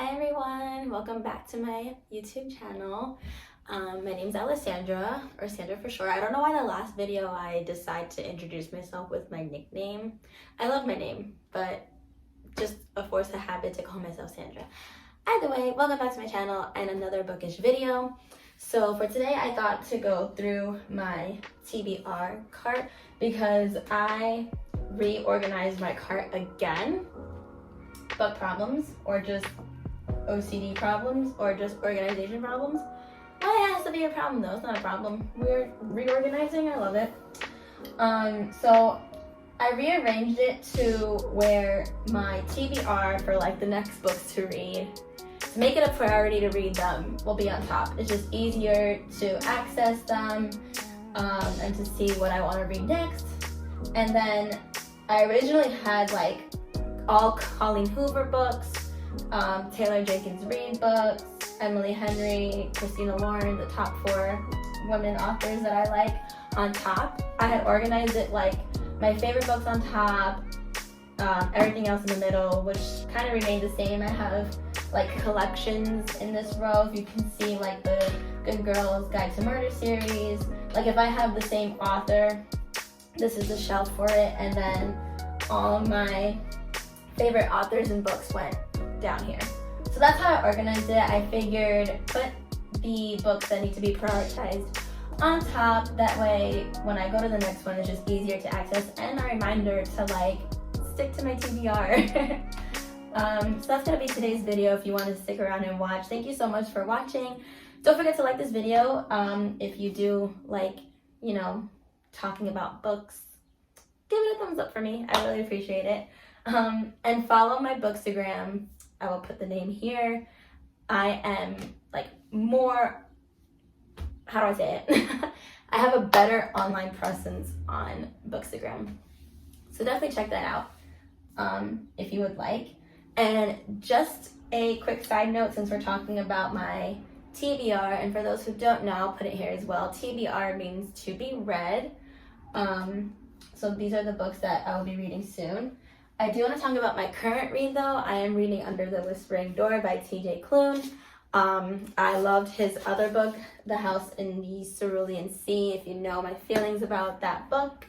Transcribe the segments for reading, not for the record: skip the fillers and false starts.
Hi everyone, welcome back to my YouTube channel. My name's Alessandra, or Sandra for short. I don't know why the last video I decided to introduce myself with my nickname. I love my name, but just a force of habit to call myself Sandra. Either way, welcome back to my channel and another bookish video. So for today, I thought to go through my TBR cart because I reorganized my cart again. Book problems, or just OCD problems, or just organization problems. Why it has to be a problem though? It's not a problem. We're reorganizing. I love it. So I rearranged it to where my TBR for like the next books to read, to make it a priority to read them, will be on top. It's just easier to access them and to see what I want to read next. And then I originally had like all Colleen Hoover books, Taylor Jenkins Reid books, Emily Henry, Christina Lauren, the top 4 women authors that I like on top. I had organized it like my favorite books on top, everything else in the middle, which kind of remained the same. I have like collections in this row. If you can see, like the Good Girls Guide to Murder series. Like if I have the same author, this is the shelf for it, and then all my favorite authors and books went down here. So that's how I organized it. I figured put the books that need to be prioritized on top. That way, when I go to the next one, it's just easier to access and a reminder to like stick to my TBR. So that's gonna be today's video if you want to stick around and watch. Thank you so much for watching. Don't forget to like this video. If you do like, you know, talking about books, give it a thumbs up for me. I really appreciate it. And follow my Bookstagram. I will put the name here. I am like more, how do I say it? I have a better online presence on Bookstagram. So definitely check that out if you would like. And just a quick side note, since we're talking about my TBR, and for those who don't know, I'll put it here as well. TBR means to be read. So these are the books that I will be reading soon. I do want to talk about my current read though. I am reading Under the Whispering Door by T.J. Klune. I loved his other book, The House in the Cerulean Sea. If you know my feelings about that book,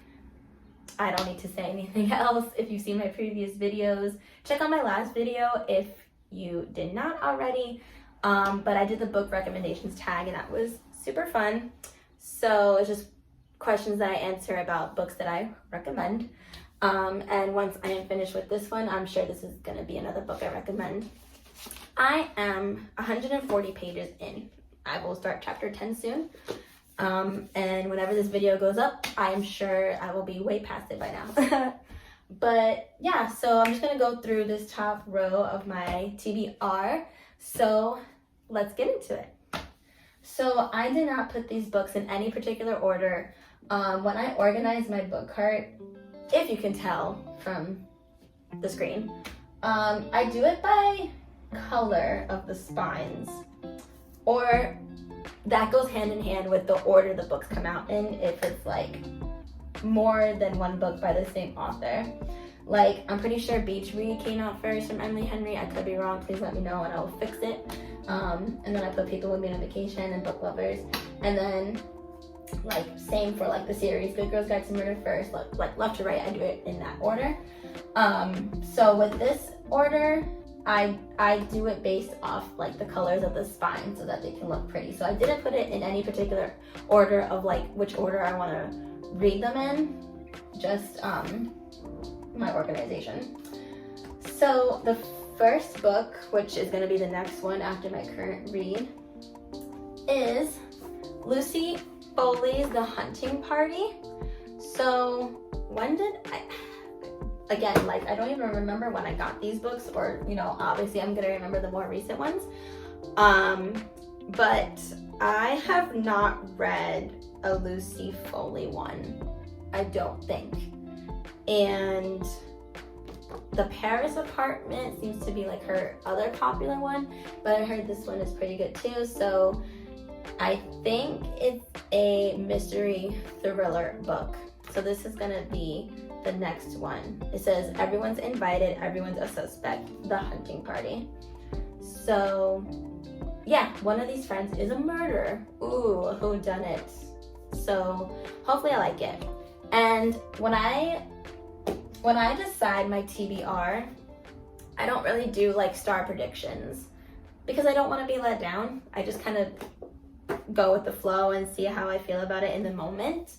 I don't need to say anything else. If you've seen my previous videos, check out my last video if you did not already. But I did the book recommendations tag and that was super fun. So it's just questions that I answer about books that I recommend. And once I am finished with this one, I'm sure this is going to be another book I recommend. I am 140 pages in. I will start chapter 10 soon. And whenever this video goes up, I am sure I will be way past it by now. But yeah, so I'm just going to go through this top row of my TBR. So let's get into it. So I did not put these books in any particular order. When I organized my book cart, if you can tell from the screen, I do it by color of the spines, or that goes hand in hand with the order the books come out in if it's like more than one book by the same author. Like I'm pretty sure Beach Read came out first from Emily Henry. I could be wrong, please let me know and I will fix it. And then I put People With Me on Vacation and Book Lovers, and then like same for like the series Good Girls Guide to Murder first, like left to right, I do it in that order. So with this order, I do it based off like the colors of the spine so that they can look pretty. So I didn't put it in any particular order of like which order I want to read them in, just my organization. So the first book, which is going to be the next one after my current read, is Lucy Foley's The Hunting Party. So when did again, like I don't even remember when I got these books, or you know, obviously I'm gonna remember the more recent ones. But I have not read a Lucy Foley one, I don't think. And The Paris Apartment seems to be like her other popular one, but I heard this one is pretty good too. So I think it's a mystery thriller book. So this is gonna be the next one. It says, everyone's invited, everyone's a suspect, The Hunting Party. So yeah, one of these friends is a murderer. Ooh, who done it? So hopefully I like it. And when I decide my TBR, I don't really do like star predictions because I don't want to be let down. I just kind of go with the flow and see how I feel about it in the moment.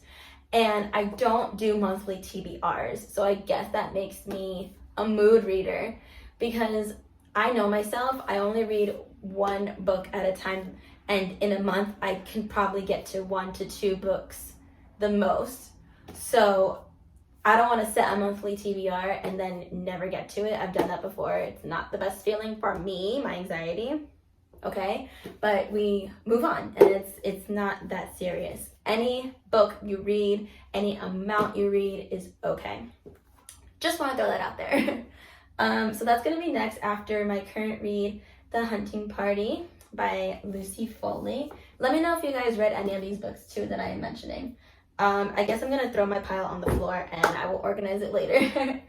And I don't do monthly TBRs. So I guess that makes me a mood reader because I know myself, I only read one book at a time, and in a month I can probably get to 1 to 2 books the most. So I don't want to set a monthly TBR and then never get to it. I've done that before. It's not the best feeling for me, my anxiety. Okay, but we move on, and it's not that serious. Any book you read, any amount you read is okay. Just want to throw that out there. So that's going to be next after my current read, The Hunting Party by Lucy Foley. Let me know if you guys read any of these books too that I am mentioning. I guess I'm going to throw my pile on the floor and I will organize it later.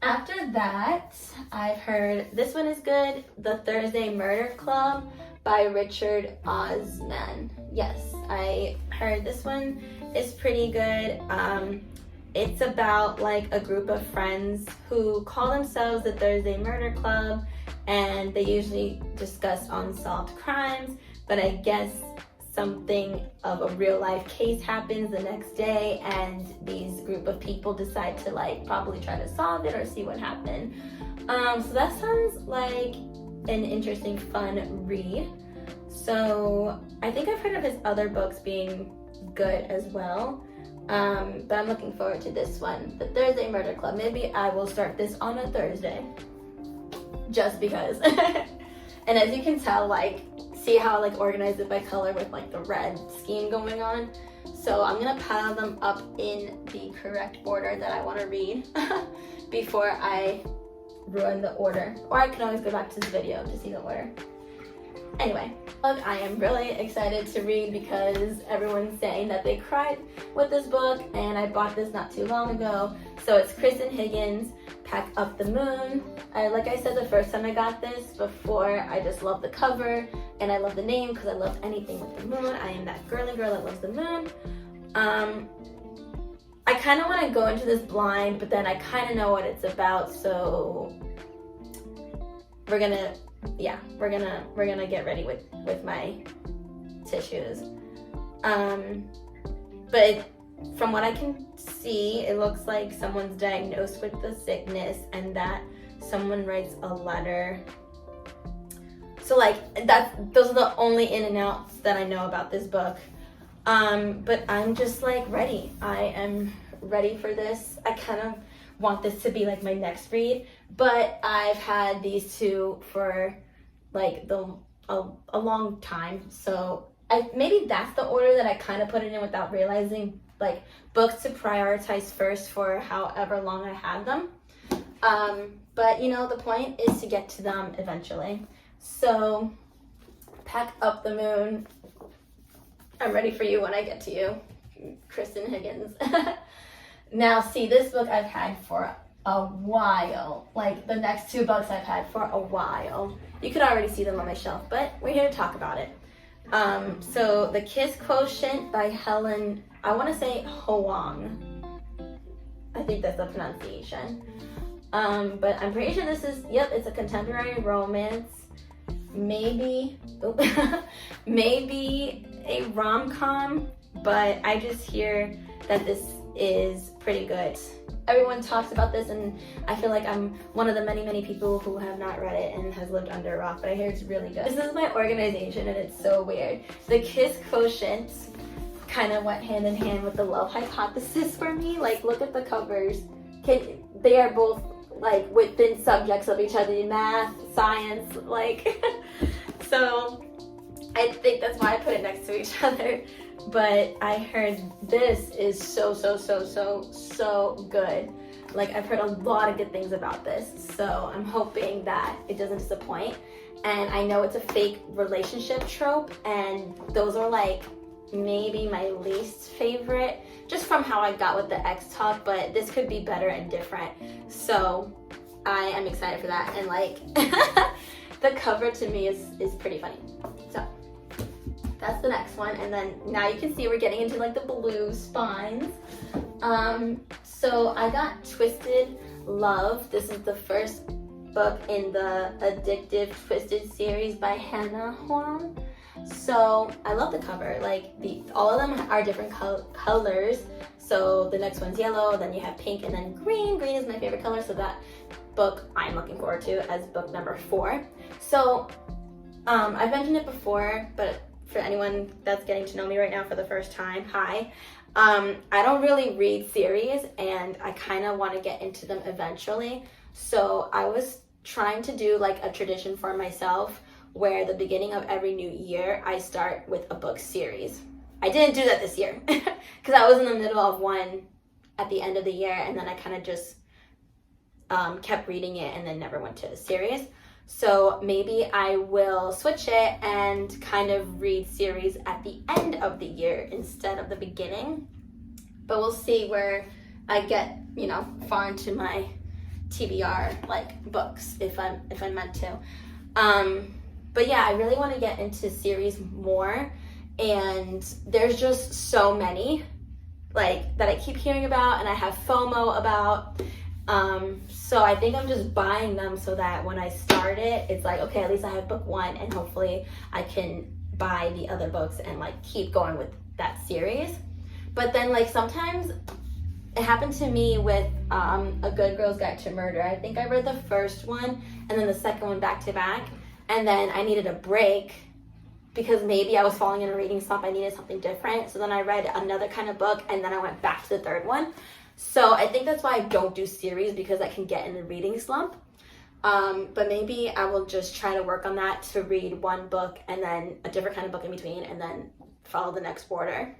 After that, I've heard this one is good, The Thursday Murder Club by Richard Osman. Yes, I heard this one is pretty good. It's about like a group of friends who call themselves the Thursday Murder Club, and they usually discuss unsolved crimes, but I guess something of a real life case happens the next day, and these group of people decide to like probably try to solve it or see what happened. So that sounds like an interesting, fun read. So I think I've heard of his other books being good as well. But I'm looking forward to this one, The Thursday Murder Club. Maybe I will start this on a Thursday, just because. And as you can tell, like, see how I like organize it by color with like the red scheme going on. So I'm gonna pile them up in the correct order that I want to read before I ruin the order. Or I can always go back to this video to see the order. Anyway, I am really excited to read because everyone's saying that they cried with this book, and I bought this not too long ago. So it's Kristen Higgins, Pack Up the Moon. Like I said the first time I got this before, I just love the cover and I love the name because I love anything with the moon. I am that girly girl that loves the moon. I kind of want to go into this blind, but then I kind of know what it's about, so we're gonna get ready with my tissues. But from what I can see, it looks like someone's diagnosed with the sickness and that someone writes a letter. So like those are the only in and outs that I know about this book. But I'm just like ready. I am ready for this. I kind of want this to be like my next read, but I've had these two for like a long time, so maybe that's the order that I kind of put it in without realizing, like books to prioritize first for however long I have them. But you know, the point is to get to them eventually. So Pack Up the Moon, I'm ready for you when I get to you, Kristen Higgins. Now see, this book I've had for a while. Like the next 2 books I've had for a while. You could already see them on my shelf, but we're here to talk about it. So The Kiss Quotient by Helen, I want to say Hoang. I think that's the pronunciation. But I'm pretty sure this is, yep, it's a contemporary romance. Maybe, maybe a rom-com, but I just hear that this is pretty good. Everyone talks about this, and I feel like I'm one of the many people who have not read it and has lived under a rock, but I hear it's really good. This is my organization, and it's so weird. The Kiss Quotient kind of went hand in hand with the love hypothesis for me. Like, look at the covers. They are both like within subjects of each other, math, science, like so I think that's why I put it next to each other. But I heard this is so good. Like, I've heard a lot of good things about this, so I'm hoping that it doesn't disappoint. And I know it's a fake relationship trope, and those are like maybe my least favorite, just from how I got with the ex talk, but this could be better and different. So I am excited for that. And like the cover to me is pretty funny. So that's the next one, and then now you can see we're getting into like the blue spines. So I got Twisted Love. This is the first book in the Addictive Twisted series by Hannah Huang. So I love the cover. Like all of them are different colors. So the next one's yellow, then you have pink, and then green. Green is my favorite color, so that book I'm looking forward to as book number 4. So I've mentioned it before, but for anyone that's getting to know me right now for the first time, hi. I don't really read series, and I kind of want to get into them eventually. So I was trying to do like a tradition for myself where the beginning of every new year I start with a book series. I didn't do that this year because I was in the middle of one at the end of the year, and then I kind of just kept reading it and then never went to a series. So maybe I will switch it and kind of read series at the end of the year instead of the beginning. But we'll see where I get, you know, far into my TBR like books if I'm meant to. But yeah, I really want to get into series more, and there's just so many like that I keep hearing about and I have FOMO about. So I think I'm just buying them so that when I start it, it's like, okay, at least I have book 1, and hopefully I can buy the other books and like keep going with that series. But then like sometimes it happened to me with A Good Girl's Guide to Murder. I think I read the first one and then the second one back to back, and then I needed a break because maybe I was falling in a reading slump. I needed something different. So then I read another kind of book, and then I went back to the third one. So I think that's why I don't do series, because I can get in a reading slump. But maybe I will just try to work on that to read one book and then a different kind of book in between, and then follow the next order.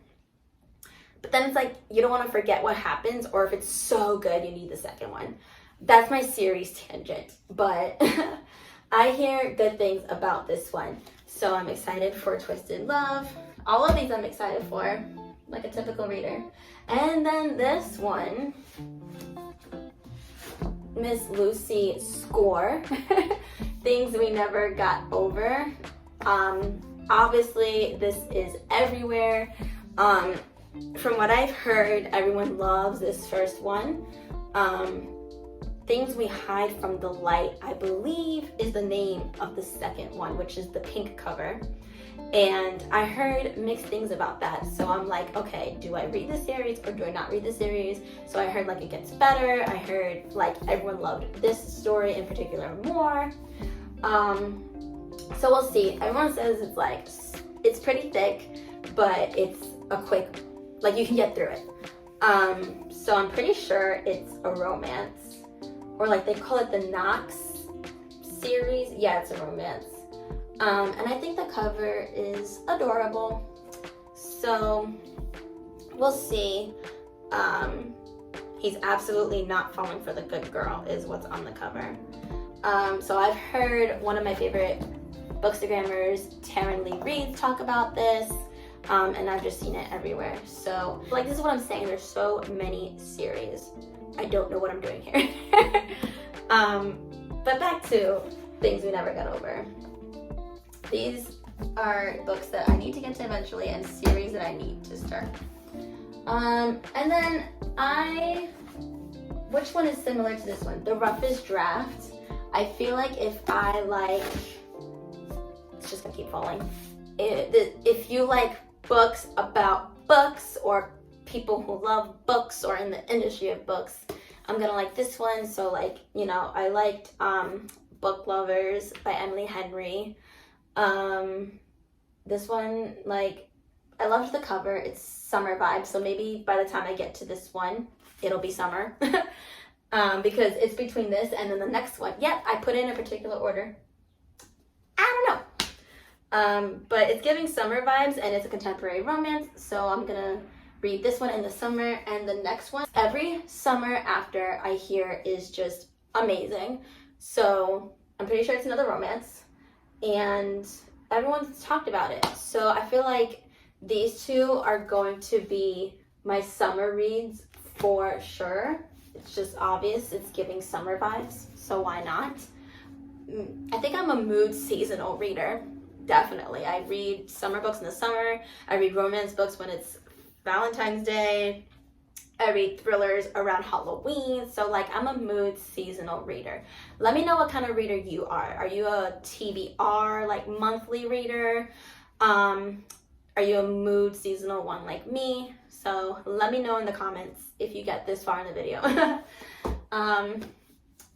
But then it's like, you don't want to forget what happens, or if it's so good, you need the second one. That's my series tangent, but I hear good things about this one. So I'm excited for Twisted Love. All of these I'm excited for, like a typical reader. And then this one, Miss Lucy Score, Things We Never Got Over. Obviously, this is everywhere. From what I've heard, everyone loves this first one. Things We Hide from the Light, I believe, is the name of the second one, which is the pink cover. And I heard mixed things about that. So I'm like, okay, do I read the series or do I not read the series? So I heard like it gets better. I heard like everyone loved this story in particular more. So we'll see. Everyone says it's like, it's pretty thick, but it's a quick, like you can get through it. So I'm pretty sure it's a romance, or like they call it the Knox series. Yeah, it's a romance. And I think the cover is adorable. So we'll see. He's absolutely not falling for the good girl is what's on the cover. So I've heard one of my favorite Bookstagrammers, Taryn Lee Reed, talk about this. And I've just seen it everywhere. So like, this is what I'm saying. There's so many series. I don't know what I'm doing here. But back to Things We Never Got Over. These are books that I need to get to eventually, and series that I need to start. And then which one is similar to this one? The Roughest Draft. I feel like if I like, it's just gonna keep falling. If you like books about books, or people who love books, or in the industry of books, I'm gonna like this one. So like, you know, I liked Book Lovers by Emily Henry. This one, like, I loved the cover. It's summer vibes, so maybe by the time I get to this one, it'll be summer. Because it's between this and then the next one. Yep, I put it in a particular order. I don't know. But it's giving summer vibes, and it's a contemporary romance, so I'm gonna read this one in the summer, and the next one. Every summer after, I hear, is just amazing. So I'm pretty sure it's another romance, and everyone's talked about it. So I feel like these two are going to be my summer reads for sure. It's just obvious. It's giving summer vibes, so why not? I think I'm a mood seasonal reader. Definitely. I read summer books in the summer. I read romance books when it's Valentine's Day. I read thrillers around Halloween. So like I'm a mood seasonal reader. Let me know what kind of reader you are. Are you a TBR, like monthly reader? Are you a mood seasonal one like me? So let me know in the comments if you get this far in the video.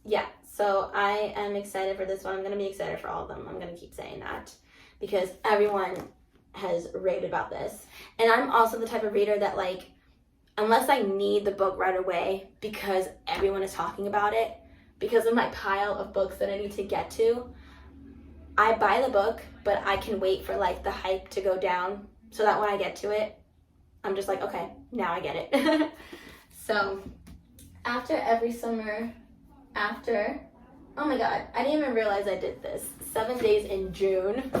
Yeah, so I am excited for this one. I'm going to be excited for all of them. I'm going to keep saying that because everyone has raved about this. And I'm also the type of reader that, like, unless I need the book right away because everyone is talking about it, because of my pile of books that I need to get to, I buy the book, but I can wait for like the hype to go down so that when I get to it, I'm just like, okay, now I get it. So after every summer, oh my God, I didn't even realize I did this. 7 days in June.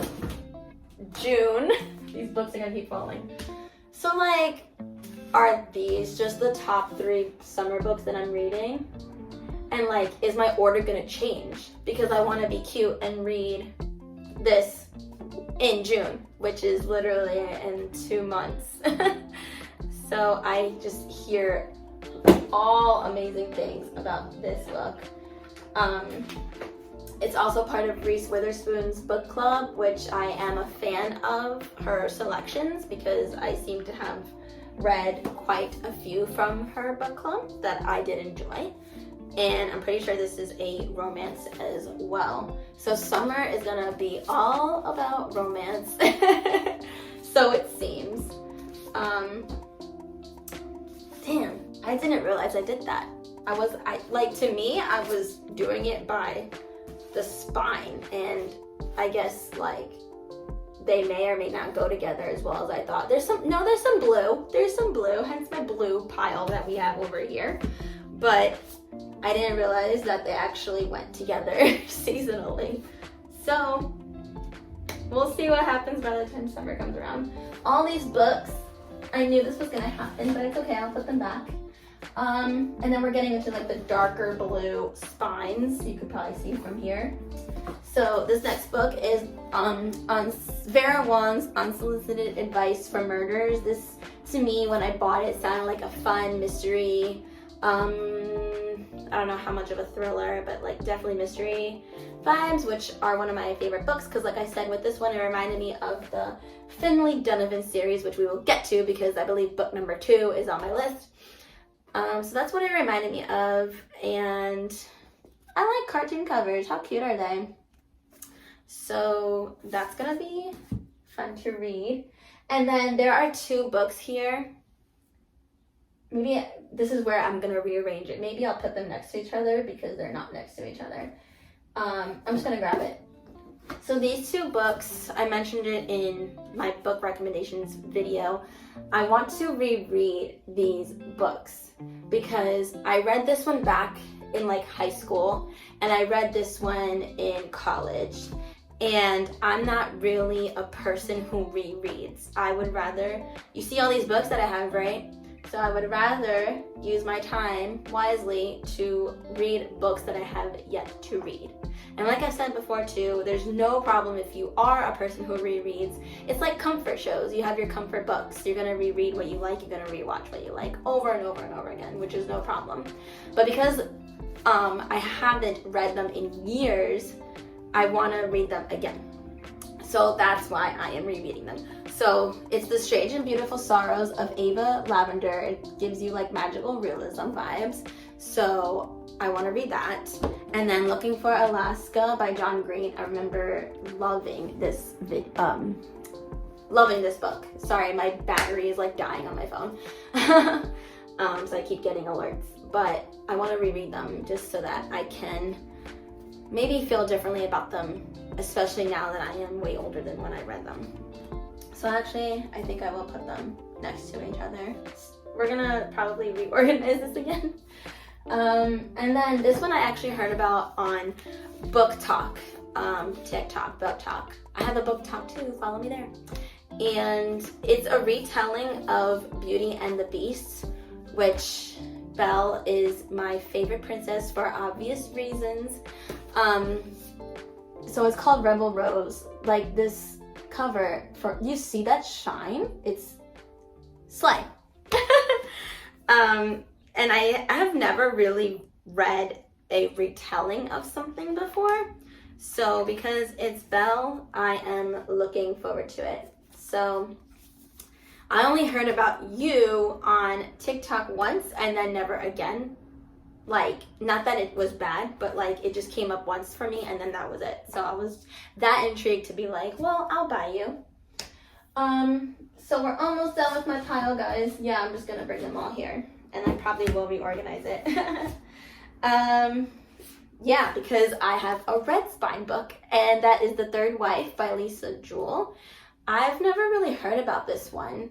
These books are gonna keep falling. So like, are these just the top 3 summer books that I'm reading? And like, is my order gonna change? Because I wanna be cute and read this in June, which is literally in 2 months. So I just hear all amazing things about this book. It's also part of Reese Witherspoon's book club, which I am a fan of her selections because I seem to have read quite a few from her book club that I did enjoy. And I'm pretty sure this is a romance as well. So summer is gonna be all about romance. So it seems. Damn, I didn't realize I did that. To me, I was doing it by the spine, and I guess like they may or may not go together as well as I thought. There's some blue, hence my blue pile that we have over here. But I didn't realize that they actually went together seasonally. So we'll see what happens by the time summer comes around. All these books, I knew this was gonna happen, but it's okay, I'll put them back. And then we're getting into like the darker blue spines, you could probably see from here. So this next book is on Vera Wong's Unsolicited Advice for Murders. This, to me, when I bought it, sounded like a fun mystery. I don't know how much of a thriller, but like definitely mystery vibes, which are one of my favorite books because like I said, with this one, it reminded me of the Finlay Donovan series, which we will get to because I believe book number 2 is on my list. So that's what it reminded me of, and I like cartoon covers. How cute are they? So that's gonna be fun to read. And then there are 2 books here. Maybe this is where I'm gonna rearrange it. Maybe I'll put them next to each other because they're not next to each other. I'm just gonna grab it. So these 2 books, I mentioned it in my book recommendations video. I want to reread these books because I read this one back in like high school and I read this one in college. And I'm not really a person who rereads. I would rather, you see all these books that I have, right? So I would rather use my time wisely to read books that I have yet to read. And like I said before too, there's no problem if you are a person who rereads. It's like comfort shows. You have your comfort books. You're gonna reread what you like. You're gonna rewatch what you like over and over and over again, which is no problem. But because I haven't read them in years, I wanna read them again. So that's why I am rereading them. So it's The Strange and Beautiful Sorrows of Ava Lavender. It gives you like magical realism vibes. So I want to read that. And then Looking for Alaska by John Green. I remember loving this book. Sorry, my battery is like dying on my phone. So I keep getting alerts. But I want to reread them just so that I can maybe feel differently about them, especially now that I am way older than when I read them. So actually, I think I will put them next to each other. We're gonna probably reorganize this again. And then this one I actually heard about on Booktok, Booktok. I have a Booktok too, follow me there. And it's a retelling of Beauty and the Beast, which Belle is my favorite princess for obvious reasons. So it's called Rebel Rose. Like this cover, you see that shine? It's slay. And I have never really read a retelling of something before. So because it's Belle, I am looking forward to it. So I only heard about you on TikTok once and then never again. Like, not that it was bad, but like it just came up once for me and then that was it. So I was that intrigued to be like, well, I'll buy you. So we're almost done with my pile, guys. Yeah, I'm just gonna bring them all here and I probably will reorganize it. Yeah, because I have a Red Spine book, and that is The Third Wife by Lisa Jewell. I've never really heard about this one.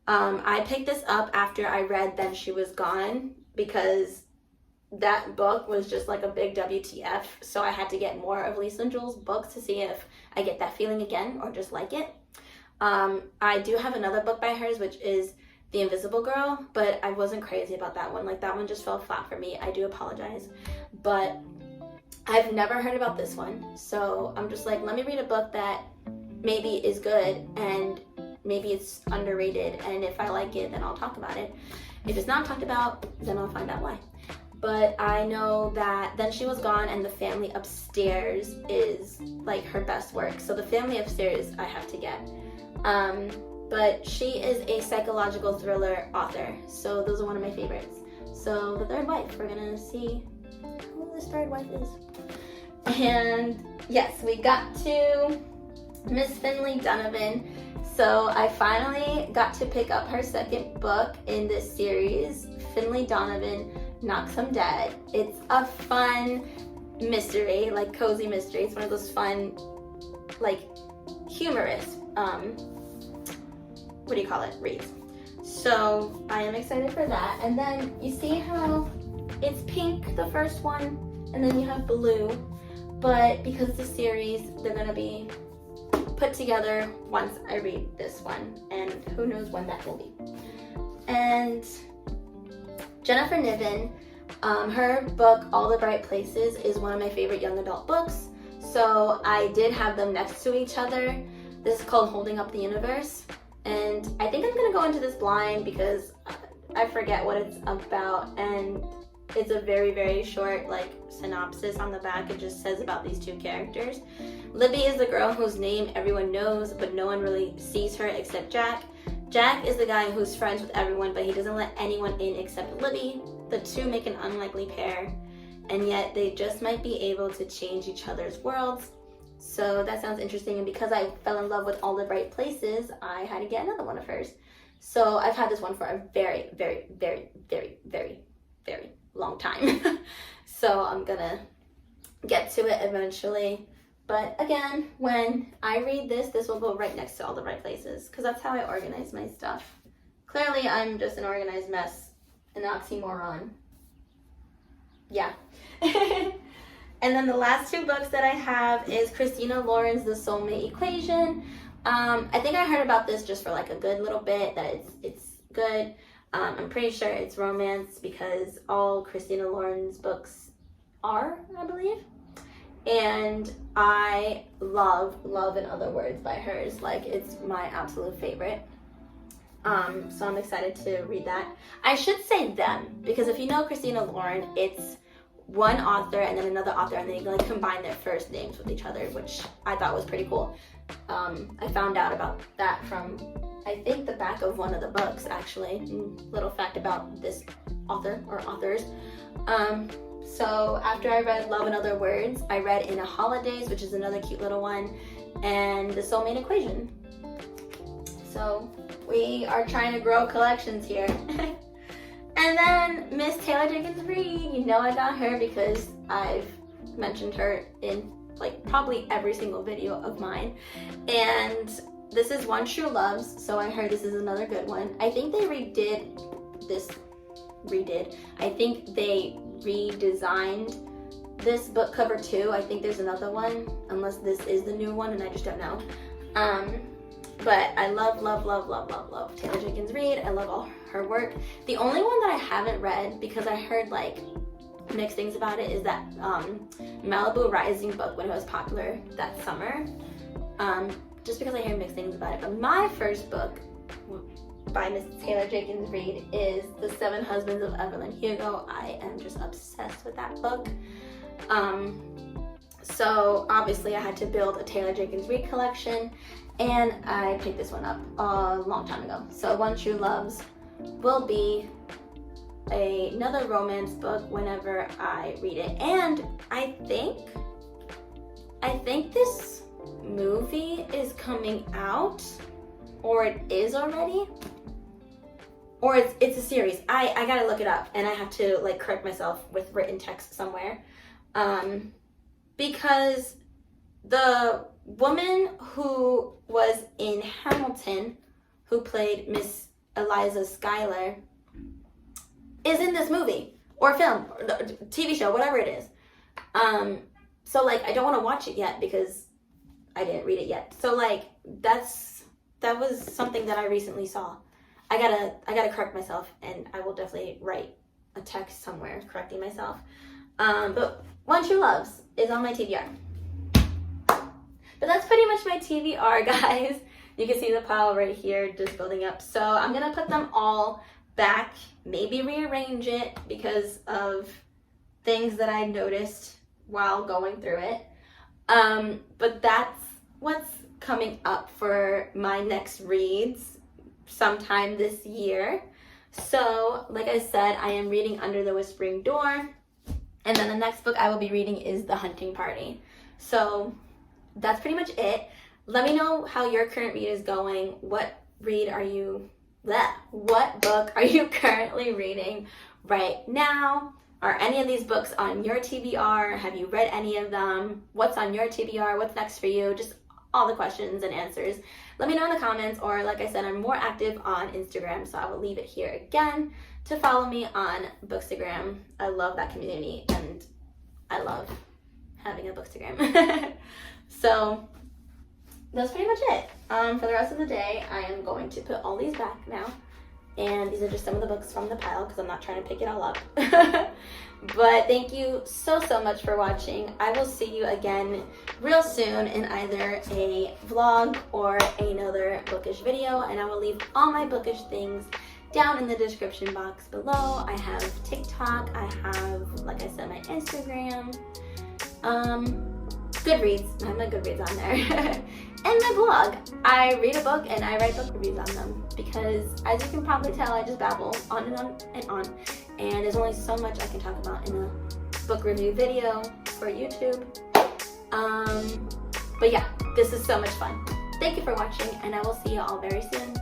I picked this up after I read Then She Was Gone, because that book was just like a big WTF, so I had to get more of Lisa Jewell's books to see if I get that feeling again or just like it. I do have another book by hers, which is The Invisible Girl, but I wasn't crazy about that one. Like, that one just fell flat for me. I do apologize. But I've never heard about this one, so I'm just like, let me read a book that maybe is good and maybe it's underrated, and if I like it, then I'll talk about it. If it's not talked about, then I'll find out why. But I know that Then She Was Gone and The Family Upstairs is like her best work. So The Family Upstairs I have to get. But she is a psychological thriller author, so those are one of my favorites. So The Third Wife, we're gonna see who this third wife is. And yes, we got to Miss Finley Donovan. So I finally got to pick up her second book in this series, Finley Donovan, Knocks 'Em Dead. It's a fun mystery, like cozy mystery. It's one of those fun, like humorous, what do you call it, reads. So I am excited for that. And then you see how it's pink, the first one, and then you have blue. But because it's a series, they're gonna be put together once I read this one, and who knows when that will be. And Jennifer Niven, her book All the Bright Places is one of my favorite young adult books, so I did have them next to each other. This is called Holding Up the Universe, and I think I'm gonna go into this blind because I forget what it's about, and it's a very, very short like synopsis on the back. It just says about these two characters. Libby is the girl whose name everyone knows, but no one really sees her except Jack. Jack is the guy who's friends with everyone, but he doesn't let anyone in except Libby. The two make an unlikely pair, and yet they just might be able to change each other's worlds. So that sounds interesting, and because I fell in love with All the Bright Places, I had to get another one of hers. So I've had this one for a very, very, very, very, very, very long time. So I'm gonna get to it eventually. But again, when I read this, this will go right next to All the Right Places, because that's how I organize my stuff. Clearly, I'm just an organized mess, an oxymoron. Yeah. And then the last two books that I have is Christina Lauren's The Soulmate Equation. I think I heard about this just for like a good little bit, that it's good. I'm pretty sure it's romance because all Christina Lauren's books are, I believe. And I love In Other Words by hers. Like, it's my absolute favorite. So I'm excited to read that. I should say them, because if you know Christina Lauren, it's one author and then another author, and they like combine their first names with each other, which I thought was pretty cool. I found out about that from, I think, the back of one of the books, actually. Little fact about this author or authors. So after I read Love in Other Words, I read In a Holidays, which is another cute little one, and The Soulmate Equation. So we are trying to grow collections here. And then Miss Taylor Jenkins Reid, you know I got her because I've mentioned her in like probably every single video of mine. And this is One True Loves, so I heard this is another good one. I think they I think they redesigned this book cover too. I think there's another one, unless this is the new one and I just don't know. But I love Taylor Jenkins Reid. I love all her work. The only one that I haven't read, because I heard like mixed things about it is that Malibu Rising book, when it was popular that summer, just because I hear mixed things about it. But my first book by Miss Taylor Jenkins Reid is The 7 Husbands of Evelyn Hugo. I am just obsessed with that book. So obviously I had to build a Taylor Jenkins Reid collection, and I picked this one up a long time ago. So One True Loves will be another romance book whenever I read it. And I think this movie is coming out, or it is already, or it's a series. I gotta look it up, and I have to like correct myself with written text somewhere, because the woman who was in Hamilton, who played Miss Eliza Schuyler, is in this movie or film or TV show, whatever it is. So like I don't want to watch it yet because I didn't read it yet. So like that was something that I recently saw. I gotta correct myself, and I will definitely write a text somewhere correcting myself. But One True Loves is on my TBR. But that's pretty much my TBR, guys. You can see the pile right here just building up. So I'm gonna put them all back, maybe rearrange it because of things that I noticed while going through it. But that's what's coming up for my next reads sometime this year. So like I said, I am reading Under the Whispering Door, and then the next book I will be reading is The Hunting Party. So that's pretty much it. Let me know how your current read is going. What book are you currently reading right now? Are any of these books on your TBR? Have you read any of them? What's on your TBR? What's next for you? Just all the questions and answers. Let me know in the comments, or like I said, I'm more active on Instagram, so I will leave it here again to follow me on Bookstagram. I love that community, and I love having a Bookstagram. So that's pretty much it. For the rest of the day, I am going to put all these back now. And these are just some of the books from the pile because I'm not trying to pick it all up. But thank you so much for watching. I will see you again real soon in either a vlog or another bookish video. And I will leave all my bookish things down in the description box below. I have TikTok. I have, like I said, my Instagram. Goodreads. I have my Goodreads on there. And my blog. I read a book and I write book reviews on them because, as you can probably tell, I just babble on and on and on. And there's only so much I can talk about in a book review video for YouTube. But yeah, this is so much fun. Thank you for watching, and I will see you all very soon.